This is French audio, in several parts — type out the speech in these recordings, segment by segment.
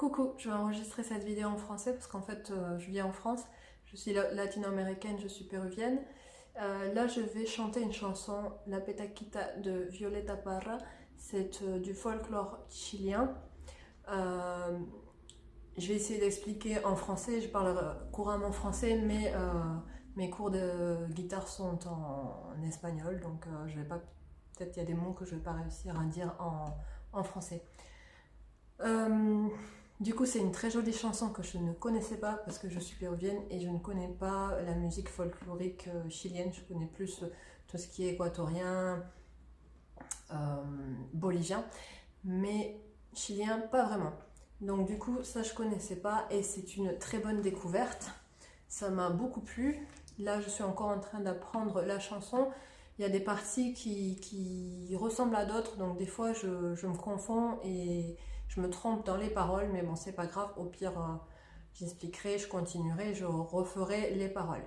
Coucou, je vais enregistrer cette vidéo en français parce qu'en fait je vis en France, je suis latino-américaine, je suis péruvienne. Là je vais chanter une chanson, La Petaquita de Violeta Parra, c'est du folklore chilien. Je vais essayer d'expliquer en français, je parle couramment français, mais mes cours de guitare sont en espagnol, donc je vais pas, peut-être il y a des mots que je vais pas réussir à dire en français. Du coup, c'est une très jolie chanson que je ne connaissais pas parce que je suis péruvienne et je ne connais pas la musique folklorique chilienne. Je connais plus tout ce qui est équatorien, bolivien, mais chilien, pas vraiment. Donc du coup, ça je connaissais pas et c'est une très bonne découverte. Ça m'a beaucoup plu. Là, je suis encore en train d'apprendre la chanson. Il y a des parties qui ressemblent à d'autres, donc des fois je me confonds et je me trompe dans les paroles, mais bon, c'est pas grave. Au pire, j'expliquerai, je continuerai, je referai les paroles.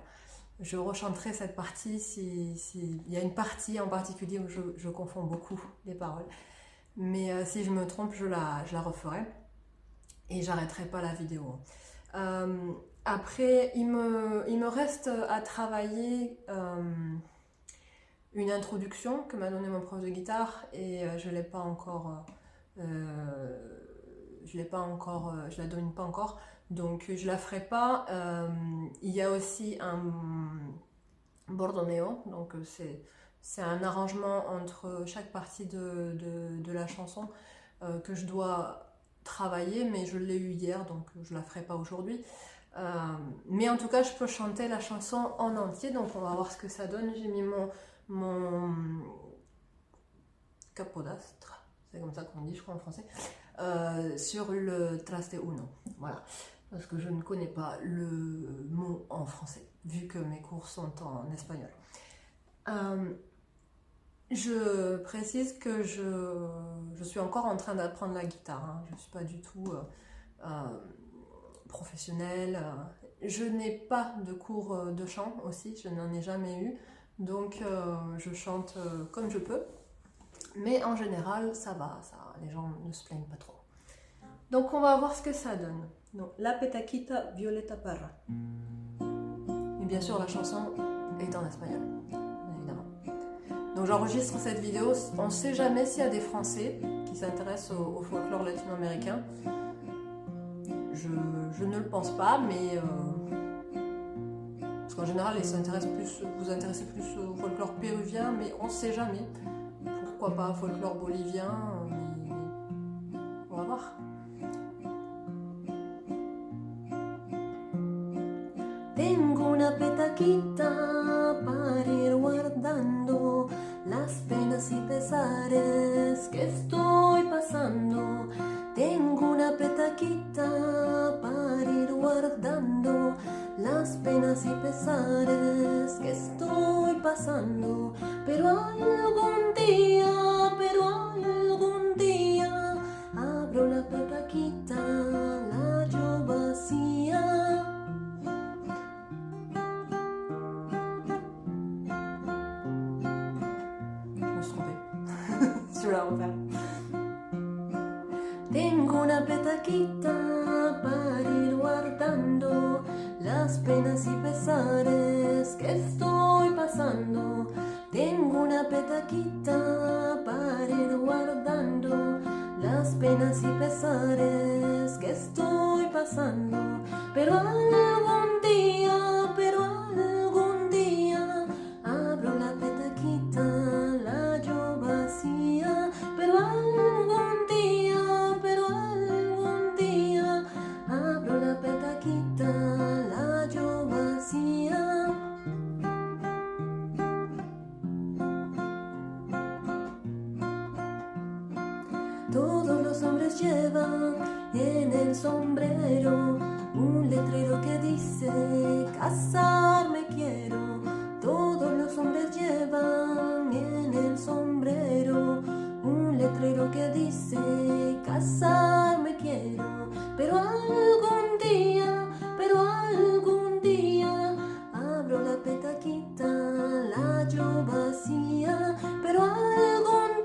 Je rechanterai cette partie il y a une partie en particulier où je confonds beaucoup les paroles. Mais si je me trompe, je la referai et j'arrêterai pas la vidéo. Après, il me reste à travailler une introduction que m'a donné mon prof de guitare et je l'ai pas encore, je la domine pas encore, donc je la ferai pas. Il y a aussi un bordoneo, donc c'est un arrangement entre chaque partie de la chanson que je dois travailler, mais je l'ai eu hier, donc je la ferai pas aujourd'hui. Mais en tout cas, je peux chanter la chanson en entier, donc on va voir ce que ça donne. J'ai mis mon capodastre, c'est comme ça qu'on dit, je crois en français, sur le traste uno. Voilà, parce que je ne connais pas le mot en français, vu que mes cours sont en espagnol. Je précise que je suis encore en train d'apprendre la guitare, hein. Je ne suis pas du tout professionnelle. Je n'ai pas de cours de chant aussi, je n'en ai jamais eu, donc je chante comme je peux. Mais en général, ça va, les gens ne se plaignent pas trop. Donc on va voir ce que ça donne. Donc, La Petaquita Violeta Parra. Et bien sûr, la chanson est en espagnol, évidemment. Donc j'enregistre cette vidéo, on ne sait jamais s'il y a des Français qui s'intéressent au folklore latino-américain. Je ne le pense pas, mais parce qu'en général, vous intéressez plus au folklore péruvien, mais on ne sait jamais. Pourquoi pas folklore bolivien, mais on va voir. Tengo una petaquita para ir guardando las penas y pesares que estoy pasando. Tengo una petaquita para ir guardando las penas y pesares que estoy pasando. Pero algún día abro la petaquita, la hallo vacía. Je vais la refaire. Tengo una petaquita para ir guardando las penas y pesares que estoy pasando. Tengo una petaquita para ir guardando las penas y pesares que estoy pasando. Pero algún día abro la petaquita, la hallo vacía. Pero algún día abro la petaquita, la hallo vacía. Todos los hombres llevan en el sombrero un letrero que dice casarme quiero. Todos los hombres llevan en el sombrero un letrero que dice casarme quiero. Pero algún día abro la petaquita, la hallo vacía. Pero algún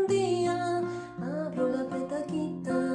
día abro la petaquita,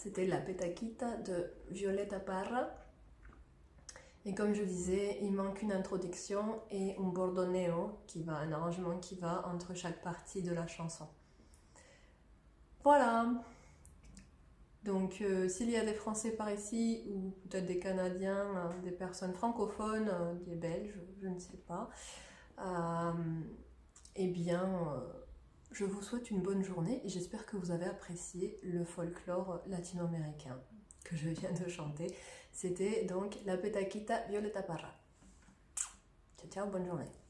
C'était La Petaquita de Violeta Parra. Et comme je disais, il manque une introduction et un bordoneo, un arrangement qui va entre chaque partie de la chanson. Voilà. Donc s'il y a des Français par ici, ou peut-être des Canadiens, des personnes francophones, des Belges, je ne sais pas, eh bien, je vous souhaite une bonne journée et j'espère que vous avez apprécié le folklore latino-américain que je viens de chanter. C'était donc La Petaquita Violeta Parra. Ciao, ciao, bonne journée.